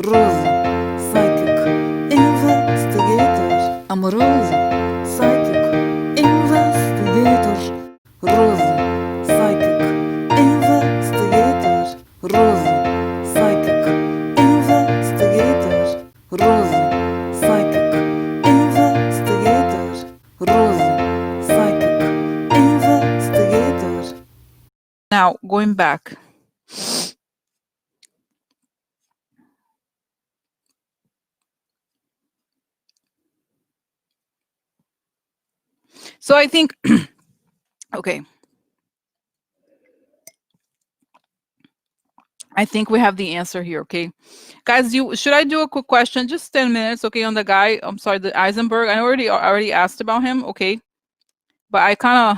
Rose, psychic investigator. I'm Rose, psychic investigator. Rose, psychic investigator. Rose, psychic investigator. Rose, psychic investigator. Rose, psychic investigator. Now, going back. So I think, okay. I think we have the answer here, okay? Guys, should I do a quick question? Just 10 minutes, okay, on the guy. I'm sorry, the Eisenberg. I already asked about him, okay? But I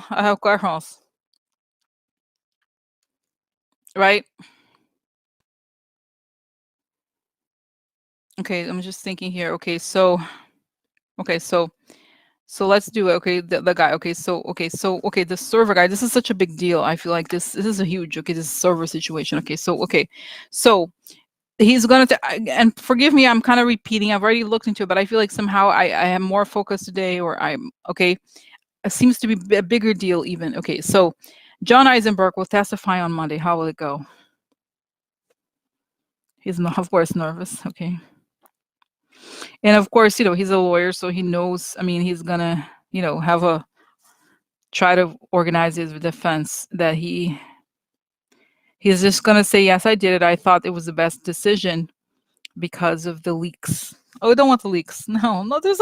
have questions. Right? Okay, I'm just thinking here. Okay, so let's do it. Okay, the guy. Okay, the server guy. This is such a big deal. I feel like this is a huge, okay, this server situation. Okay, so he's gonna and forgive me, I'm kind of repeating. I've already looked into it, but I feel like somehow I am more focused today, or I'm okay. It seems to be a bigger deal even. Okay, so John Eisenberg will testify on Monday. How will it go? He's not, of course, nervous. Okay. And of course, he's a lawyer, so he knows, I mean, he's gonna, try to organize his defense that he's just gonna say, yes, I did it. I thought it was the best decision because of the leaks. Oh, we don't want the leaks. No, there's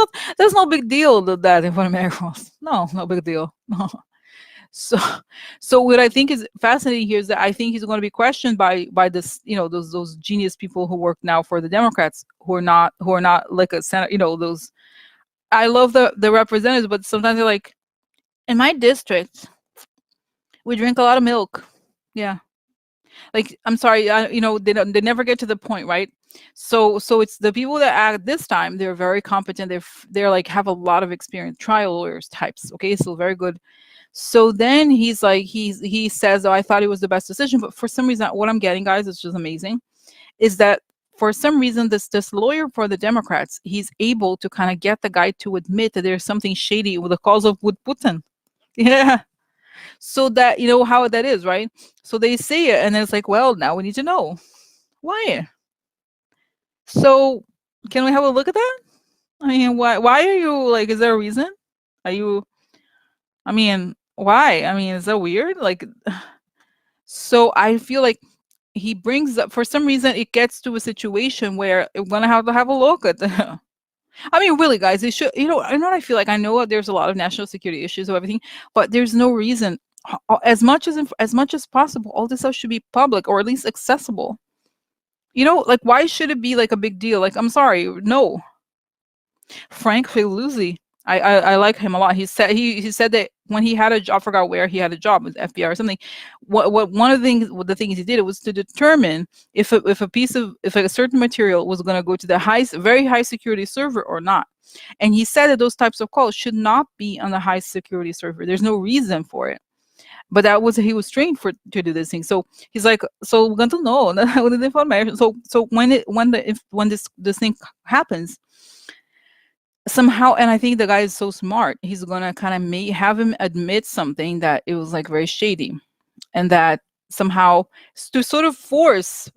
no big deal with that in Americans. No big deal. No. So what I think is fascinating here is that I think he's going to be questioned by this, those genius people who work now for the Democrats, who are not like a Senate, those. I love the representatives, but sometimes they're like, in my district, we drink a lot of milk. Yeah. Like, I'm sorry, they never get to the point, right? So it's the people that act this time. They're very competent. They're like have a lot of experience, trial lawyers types. Okay, so very good. So then he's like, he says, oh, I thought it was the best decision, but for some reason, what I'm getting, guys, is just amazing, is that for some reason this lawyer for the Democrats, he's able to kind of get the guy to admit that there's something shady with the cause of with Putin. Yeah. So that, how that is, right? So they say it, and then it's like, well, now we need to know why. So can we have a look at that? I mean, why are you like, is there a reason? Are you, I mean, why? I mean, is that weird? Like, so I feel like he brings up, for some reason, it gets to a situation where we're gonna have to have a look at the. I mean, really, guys, they should. I know. I feel like I know there's a lot of national security issues or everything, but there's no reason. As much as possible, all this stuff should be public or at least accessible. Like, why should it be like a big deal? Like, I'm sorry, no. Frank Filuzzi, I like him a lot. He said that when he had a job, I forgot where he had a job with FBI or something. What one of the things he did, it was to determine if a certain material was going to go to the very high security server or not. And he said that those types of calls should not be on the high security server. There's no reason for it. But he was trained to do this thing. So he's like, so we're going to know the information. So when this thing happens, somehow, and I think the guy is so smart, he's gonna kind of have him admit something, that it was like very shady, and that somehow to sort of force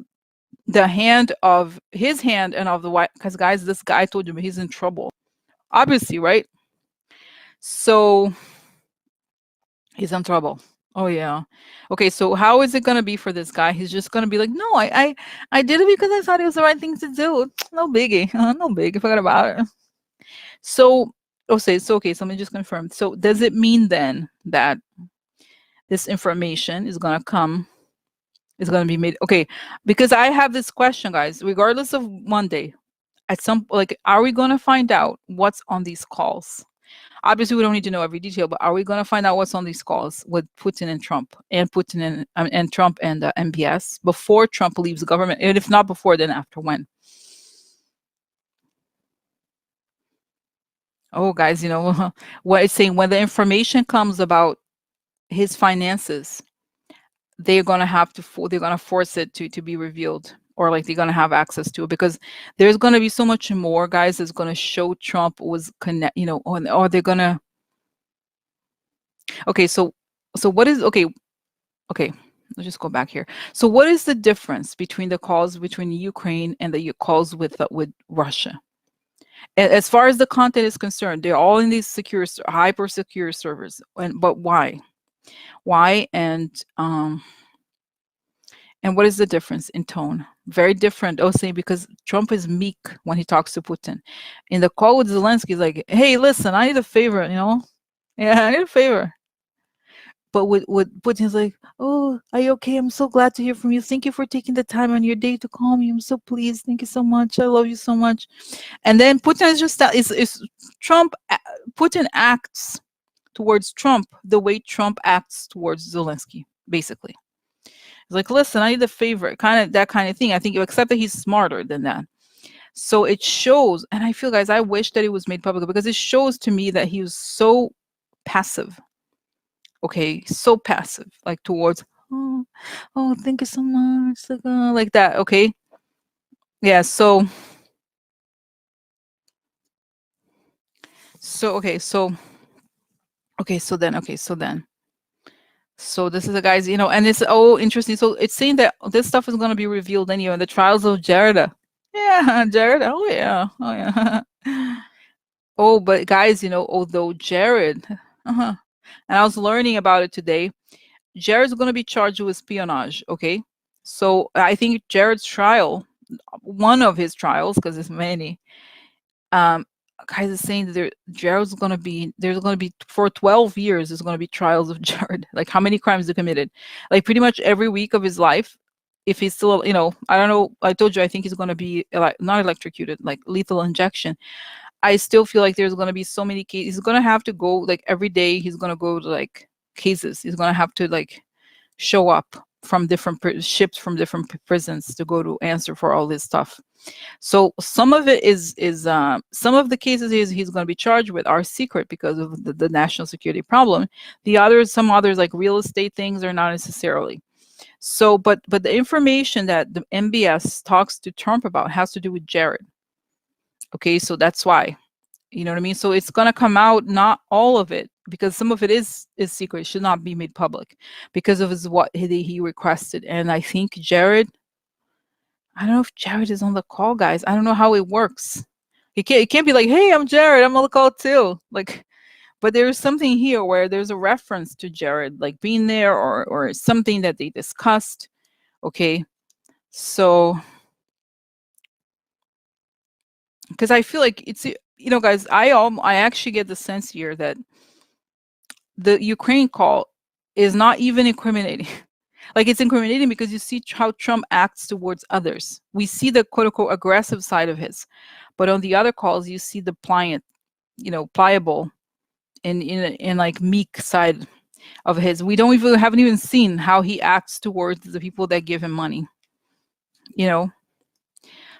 the hand of and of the white, because guys, this guy, told you he's in trouble, obviously, right? So he's in trouble. Oh yeah. Okay, so how is it gonna be for this guy? He's just gonna be like, no, I did it because I thought it was the right thing to do. No biggie. No biggie. Forget about it. So, okay, so let me just confirm. So does it mean then that this information is going to be made? Okay, because I have this question, guys, regardless of Monday, are we going to find out what's on these calls? Obviously, we don't need to know every detail, but are we going to find out what's on these calls with Putin and Trump, and Trump and MBS before Trump leaves the government? And if not before, then after, when? Oh, guys, what it's saying, when the information comes about his finances, they're going to force it to be revealed. or like they're gonna have access to it, because there's gonna be so much more, guys, that's gonna show Trump was connect, or they're gonna. Okay, so what is okay? Let's just go back here. So what is the difference between the calls between Ukraine and the calls with Russia? As far as the content is concerned, they're all in these secure, hyper secure servers. But why? Why? And what is the difference in tone? Very different. Oh, say because Trump is meek when he talks to Putin. In the call with Zelensky, he's like, "Hey, listen, I need a favor. Yeah, I need a favor." But with Putin's like, "Oh, are you okay? I'm so glad to hear from you. Thank you for taking the time on your day to call me. I'm so pleased. Thank you so much. I love you so much." And then Putin is just that is Trump. Putin acts towards Trump the way Trump acts towards Zelensky, basically. He's like, "Listen, I need a favor," kind of that kind of thing. I think, except that he's smarter than that. So it shows, and I feel, guys, I wish that it was made public, because it shows to me that he was so passive. Okay, so passive, like towards, oh, thank you so much, like that. Okay, yeah. So okay, so this is the guys, and it's interesting. So it's saying that this stuff is going to be revealed anyway in the trials of Jared. Yeah, Jared. Oh yeah, oh yeah. Oh, but guys, although Jared, and I was learning about it today, Jared's going to be charged with espionage. Okay, so I think Jared's trial, one of his trials, because there's many, um, guys is saying that Jared's going to be, there's going to be, for 12 years, there's going to be trials of Jared. Like how many crimes he committed, like pretty much every week of his life. If he's still, I don't know. I told you, I think he's going to be not electrocuted, like lethal injection. I still feel like there's going to be so many cases. He's going to have to go, like every day. He's going to go to like cases. He's going to have to like show up from different ships from different prisons to go to answer for all this stuff. So some of it is some of the cases he's going to be charged with are secret because of the national security problem. Some others like real estate things are not necessarily. So, but the information that the MBS talks to Trump about has to do with Jared. Okay, so that's why, you know what I mean? So it's gonna come out, not all of it, because some of it is secret, it should not be made public because of what he requested. And I think Jared, I don't know if Jared is on the call, guys. I don't know how it works. It can't be like, "Hey, I'm Jared, I'm on the call too." Like, but there's something here where there's a reference to Jared, like being there, or something that they discussed. Okay, so because I feel like it's, guys, I actually get the sense here that the Ukraine call is not even incriminating. Like it's incriminating because you see how Trump acts towards others. We see the quote unquote aggressive side of his, but on the other calls you see the pliant, pliable, and in like meek side of his. We haven't even seen how he acts towards the people that give him money.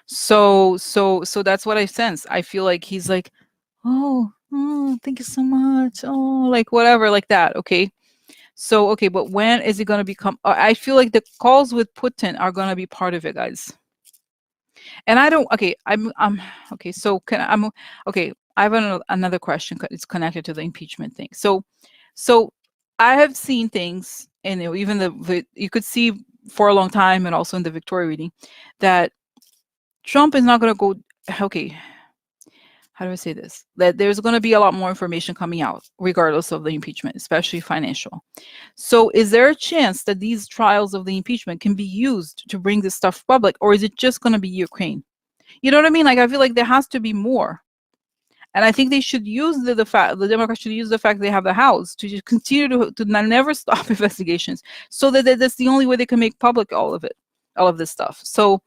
So that's what I sense. I feel like he's like, "Oh, thank you so much. Oh, like whatever, like that." Okay. So, okay, but when is it going to become? I feel like the calls with Putin are going to be part of it, guys. And I don't. Okay, okay. So okay. I have another question. It's connected to the impeachment thing. So I have seen things, and even you could see for a long time, and also in the Victoria reading, that Trump is not going to go. Okay, how do I say this? That there's going to be a lot more information coming out, regardless of the impeachment, especially financial. So is there a chance that these trials of the impeachment can be used to bring this stuff public, or is it just going to be Ukraine? You know what I mean? Like, I feel like there has to be more. And I think they should use the fact, the Democrats should use the fact they have the House to just continue to never stop investigations, so that that's the only way they can make public all of it, all of this stuff. So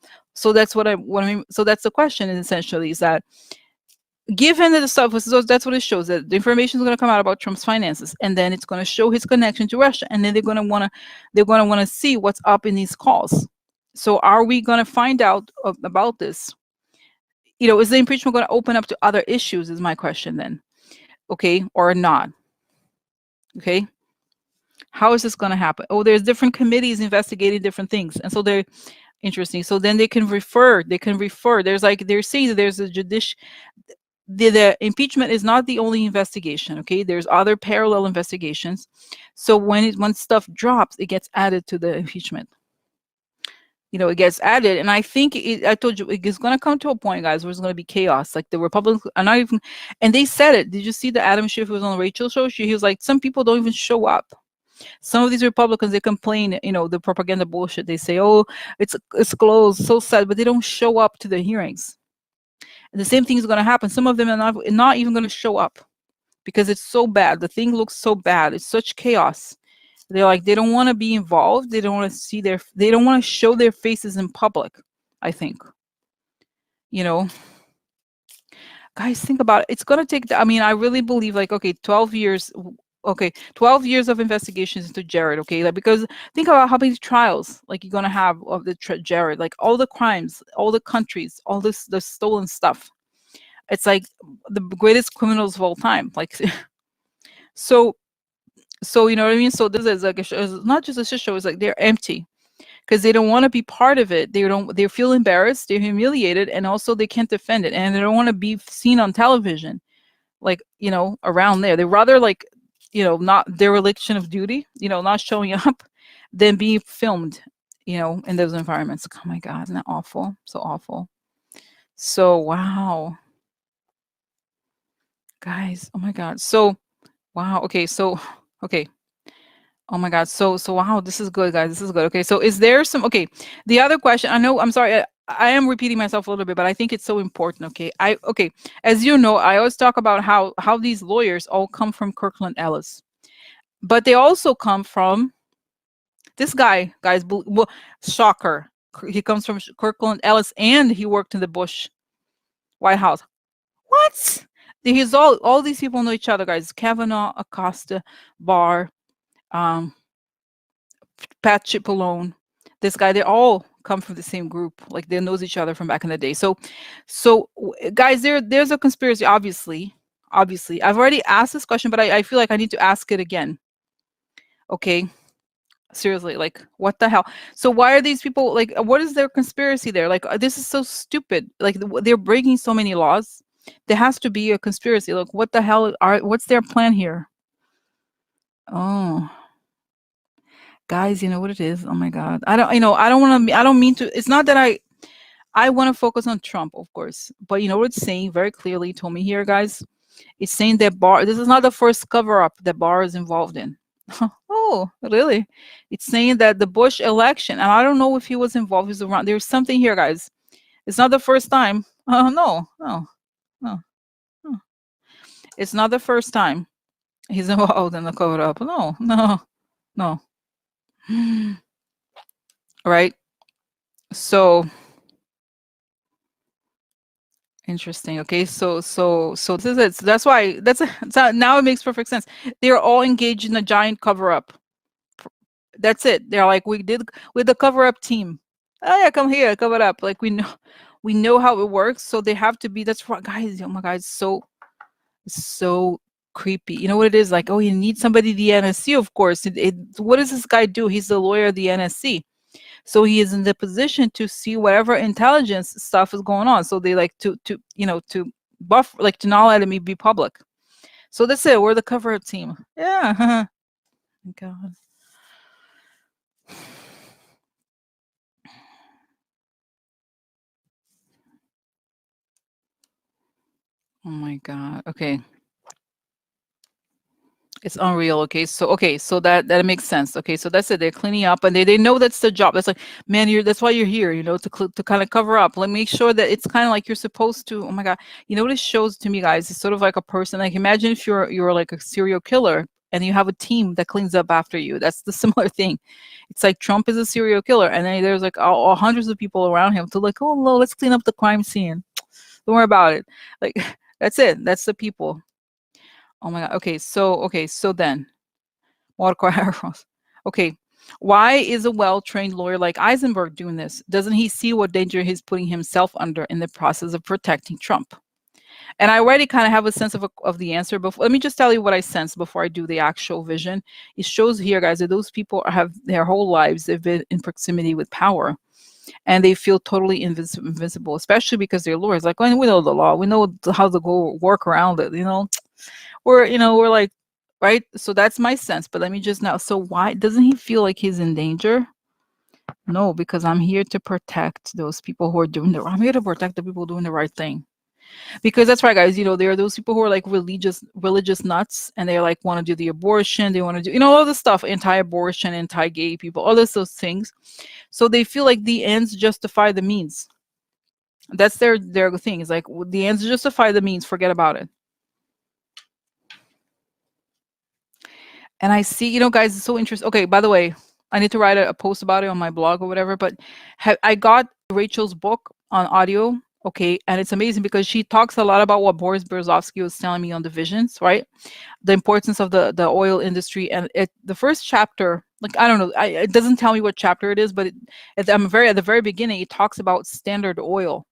that's what I mean. So that's the question, essentially, is that given that the stuff was, so that's what it shows, that the information is going to come out about Trump's finances, and then it's going to show his connection to Russia, and then they're going to want to see what's up in these calls. So are we going to find out about this? Is the impeachment going to open up to other issues, is my question then. Okay, or not? Okay, how is this going to happen? Oh, there's different committees investigating different things, and so Interesting. So then they can refer. They can refer. There's like they're saying that there's a judicial. The impeachment is not the only investigation. Okay, there's other parallel investigations. So when stuff drops, it gets added to the impeachment. It gets added, and I think I told you it's going to come to a point, guys, where it's going to be chaos. Like the Republicans are not even, and they said it. Did you see the Adam Schiff was on Rachel's show? He was like, some people don't even show up. Some of these Republicans, they complain, the propaganda bullshit. They say, oh, it's closed, so sad, but they don't show up to the hearings. And the same thing is going to happen. Some of them are not even going to show up because it's so bad. The thing looks so bad. It's such chaos. They're like, they don't want to be involved. They don't want to they don't want to show their faces in public, I think. Guys, think about it. It's going to take, I really believe, like, okay, 12 years. Okay, 12 years of investigations into Jared. Okay, like, because think about how many trials like you're gonna have of the Jared, like all the crimes, all the countries, all the stolen stuff. It's like the greatest criminals of all time. Like, so you know what I mean. So this is like it's not just a shit show. It's like they're empty because they don't want to be part of it. They feel embarrassed. They're humiliated, and also they can't defend it, and they don't want to be seen on television, like around there. They rather like not their religion of duty, not showing up than being filmed, in those environments. Oh my God, isn't that awful? So awful. So, wow. Guys, oh my God. So, wow. Okay. So, okay. Oh my God. So, wow, this is good, guys. This is good. Okay. So is there okay. The other question, I know, I'm sorry. I am repeating myself a little bit, but I think it's so important. Okay. Okay. As you know, I always talk about how these lawyers all come from Kirkland Ellis. But they also come from this guy, guys. Well, shocker. He comes from Kirkland Ellis, and he worked in the Bush White House. What? He's all these people know each other, guys. Kavanaugh, Acosta, Barr, Pat Cipollone. This guy. They all come from the same group. Like they knows each other from back in the day. So, guys, there's a conspiracy. Obviously, I've already asked this question, but I feel like I need to ask it again. Okay. Seriously, like, what the hell? So why are these people like? What is their conspiracy there? Like, this is so stupid. Like, they're breaking so many laws. There has to be a conspiracy. Like, what the hell what's their plan here? Oh, guys, you know what it is? Oh my God, I don't want to. I don't mean to. It's not that I want to focus on Trump, of course, but you know what it's saying very clearly. Told me here, guys. It's saying that Barr. This is not the first cover up that Barr is involved in. Oh, really? It's saying that the Bush election, and I don't know if he was involved. He's around. There's something here, guys. It's not the first time. Oh, no, no, no, no. It's not the first time he's involved in the cover up. No, no, no. Right? So interesting. Okay, so this is it. So that's why now it makes perfect sense. They're all engaged in a giant cover up. That's it. They're like, we did with the cover up team. Oh yeah, come here, cover it up. Like we know how it works. So they have to be. That's what, guys. Oh my God, it's so creepy. You know what it is? Like, oh, you need somebody the NSC, of course. What does this guy do? He's the lawyer of the NSC. So he is in the position to see whatever intelligence stuff is going on. So they like to buffer, like to not let it be public. So that's it. We're the cover up team. Yeah. God. Oh my God. Okay. It's unreal. Okay. So that makes sense. Okay. So that's it. They're cleaning up, and they know that's the job. That's like, man, that's why you're here, to kind of cover up. Like, make sure that it's kind of like you're supposed to. Oh my God. You know what it shows to me, guys? It's sort of like a person. Like, imagine if you're like a serial killer and you have a team that cleans up after you. That's the similar thing. It's like Trump is a serial killer, and then there's like all hundreds of people around him to like, oh no, let's clean up the crime scene. Don't worry about it. Like, that's it. That's the people. Oh my God. Okay, so then Marco Harros. Okay. Why is a well-trained lawyer like Eisenberg doing this? Doesn't he see what danger he's putting himself under in the process of protecting Trump? And I already kind of have a sense of the answer, but let me just tell you what I sense before I do the actual vision. It shows here, guys, that those people have their whole lives, they've been in proximity with power. and they feel totally invincible, especially because they're lawyers. Like, when we know the law, we know how to go work around it. We're like, right. So that's my sense. But let me just now. So why doesn't he feel like he's in danger? No, because I'm here to protect those people who are doing the. I'm here to protect the people doing the right thing. Because that's right, guys. There are those people who are like religious nuts, and they like want to do the abortion. They want to do all this stuff, anti-abortion, anti-gay people, all those things. So they feel like the ends justify the means. That's their thing. It's like, the ends justify the means. Forget about it. And I see, guys, it's so interesting. Okay, by the way, I need to write a post about it on my blog or whatever. But I got Rachel's book on audio. Okay, and it's amazing because she talks a lot about what Boris Berezovsky was telling me on the visions, right? The importance of the oil industry, and the first chapter, like, I don't know, it doesn't tell me what chapter it is, but at the very beginning, it talks about Standard Oil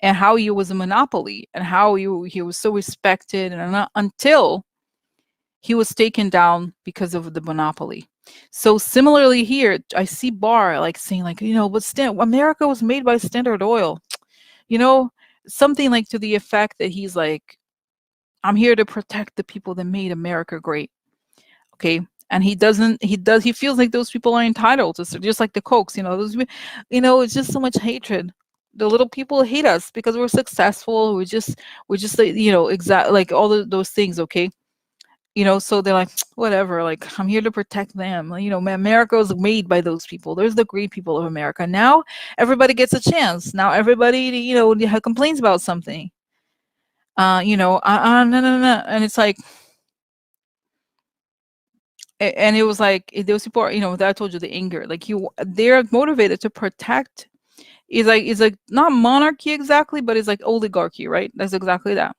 and how he was a monopoly and how he was so respected, and not until he was taken down because of the monopoly. So similarly here, I see Barr like saying like, but America was made by Standard Oil, you know, something like to the effect that he's like, I'm here to protect the people that made America great. Okay. And he feels like those people are entitled to, just like the Kochs, it's just so much hatred. The little people hate us because we're successful. We're just like, exact, like all those things. Okay. So they're like, whatever, like, I'm here to protect them. America was made by those people. There's the great people of America. Now everybody gets a chance. Now everybody, complains about something. No, no, no, no. And it's like, and it was like, those people are, that I told you, the anger, like, they're motivated to protect. It's like not monarchy exactly, but it's like oligarchy, right? That's exactly that.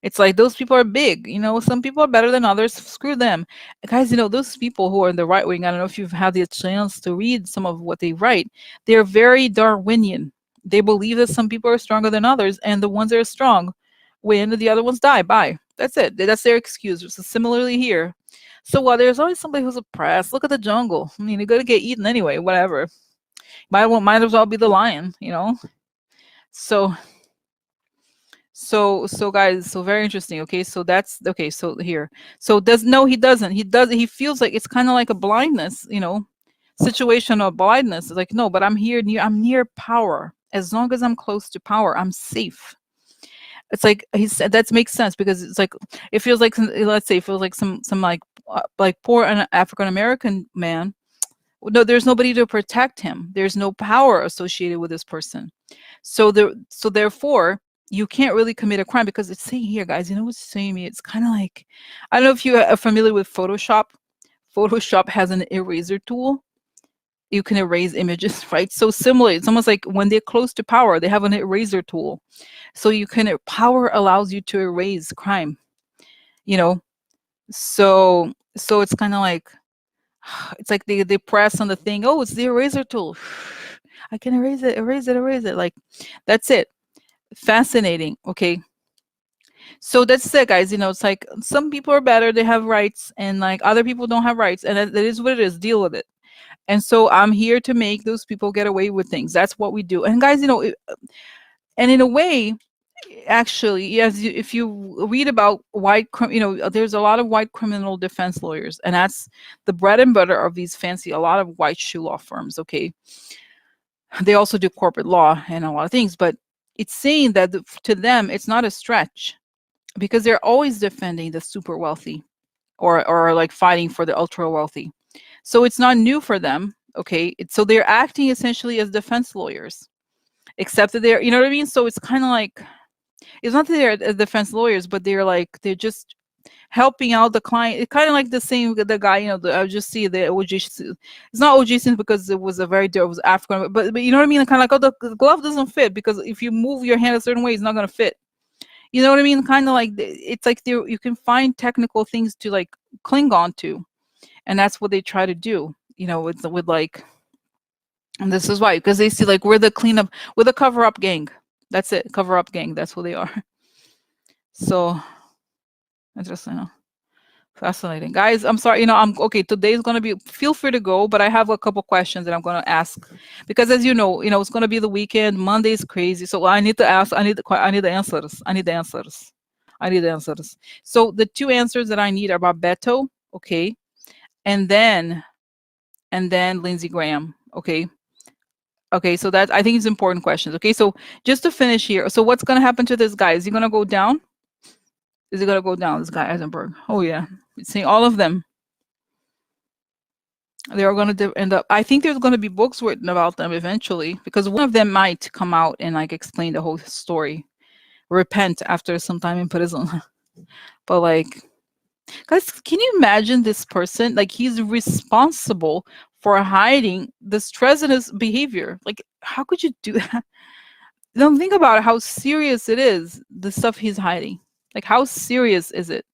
It's like those people are big, some people are better than others. Screw them. Guys, those people who are in the right wing, I don't know if you've had the chance to read some of what they write. They're very Darwinian. They believe that some people are stronger than others, and the ones that are strong win, the other ones die. Bye. That's it. That's their excuse. So similarly here. So while there's always somebody who's oppressed, look at the jungle. I mean, you're gonna get eaten anyway, whatever. Might as well be the lion. So guys, so very interesting. Okay, so that's okay. So here, so he doesn't. He feels like it's kind of like a blindness, situation of blindness. It's like, no, but I'm near power. As long as I'm close to power, I'm safe. It's like he said, that makes sense, because it's like, it feels like, let's say, it feels like some like poor African American man. No, there's nobody to protect him. There's no power associated with this person. So therefore, you can't really commit a crime, because it's saying here, guys, what's saying me? It's kind of like, I don't know if you are familiar with Photoshop. Photoshop has an eraser tool. You can erase images, right? So similarly, it's almost like when they're close to power, they have an eraser tool. So power allows you to erase crime, you know? So it's kind of like, it's like they press on the thing. Oh, it's the eraser tool. I can erase it, erase it, erase it. Like, that's it. Fascinating. Okay. So that's it, guys. It's like some people are better, they have rights, and like other people don't have rights. And that is what it is. Deal with it. And so I'm here to make those people get away with things. That's what we do. And guys, and in a way, actually, yes, if you read about there's a lot of white criminal defense lawyers, and that's the bread and butter of these a lot of white shoe law firms. Okay. They also do corporate law and a lot of things, but it's saying that to them, it's not a stretch, because they're always defending the super wealthy, or like fighting for the ultra wealthy. So it's not new for them. Okay. So they're acting essentially as defense lawyers, except that they're, you know what I mean? So it's kind of like, it's not that they're defense lawyers, but they're just helping out the client. It's kind of like the same, the guy, I just see the OG. It's not OG Simpson because it was it was African, but you know what I mean? Kind of like, oh, the glove doesn't fit, because if you move your hand a certain way, it's not going to fit. You know what I mean? Kind of like, it's like you can find technical things to like cling on to, and that's what they try to do. With like, and this is why, because they see like, we're the cleanup, we're the cover-up gang. That's it, cover-up gang. That's who they are. So interesting. Fascinating. Guys, I'm sorry, I'm okay. Today's gonna be, feel free to go, but I have a couple questions that I'm gonna ask. Because as it's gonna be the weekend. Monday is crazy. So I need to ask, I need the answers. I need the answers. I need the answers. So the two answers that I need are about Beto, okay? And then Lindsey Graham, okay? Okay, so that I think is important questions. Okay, so just to finish here, so what's gonna happen to this guy? Is he gonna go down? Is he gonna go down? This guy Eisenberg. Oh yeah, see all of them. They are going to end up. I think there's going to be books written about them eventually, because one of them might come out and like explain the whole story, repent after some time in prison. But like, guys, can you imagine this person? Like, he's responsible for hiding this treasonous behavior. Like, how could you do that? Don't think about how serious it is, the stuff he's hiding. Like, how serious is it?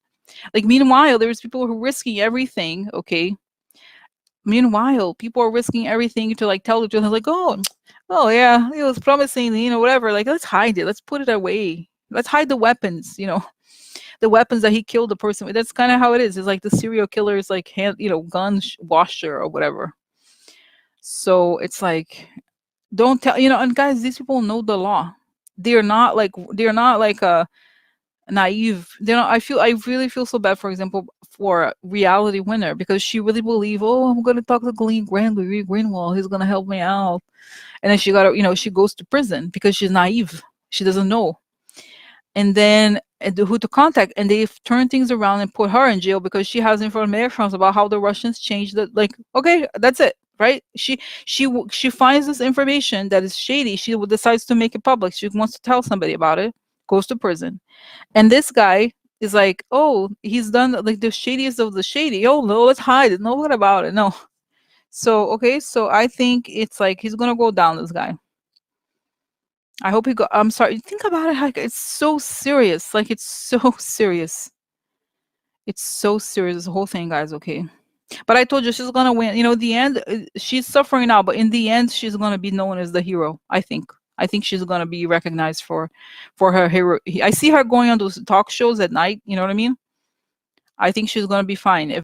Like, meanwhile, there's people who are risking everything, okay? Meanwhile, people are risking everything to like tell the truth. Like, oh yeah, it was promising, whatever. Like, let's hide it. Let's put it away. Let's hide the weapons. The weapons that he killed the person with. That's kind of how it is. It's like the serial killer is like gun washer or whatever. So it's like, don't tell. And guys, these people know the law. They're not like a naive. I really feel so bad, for example, for Reality Winner, because she really believe, oh, I'm gonna talk to Glenn Greenwald, he's gonna help me out. And then she goes to prison because she's naive. She doesn't know. And then who to contact, and they've turned things around and put her in jail because she has information about how the Russians changed the, like, okay, that's it, right? She finds this information that is shady. She decides to make it public. She wants to tell somebody about it, goes to prison. And this guy is like, oh, he's done like the shadiest of the shady. Oh no, let's hide it. No, what about it? No. So okay, so I think it's like he's gonna go down, this guy. I hope he go. I'm sorry. Think about it. Like, it's so serious. Like, it's so serious. It's so serious. The whole thing, guys. Okay. But I told you she's gonna win. The end. She's suffering now, but in the end, she's gonna be known as the hero. I think. I think she's gonna be recognized for her hero. I see her going on those talk shows at night. You know what I mean? I think she's gonna be fine.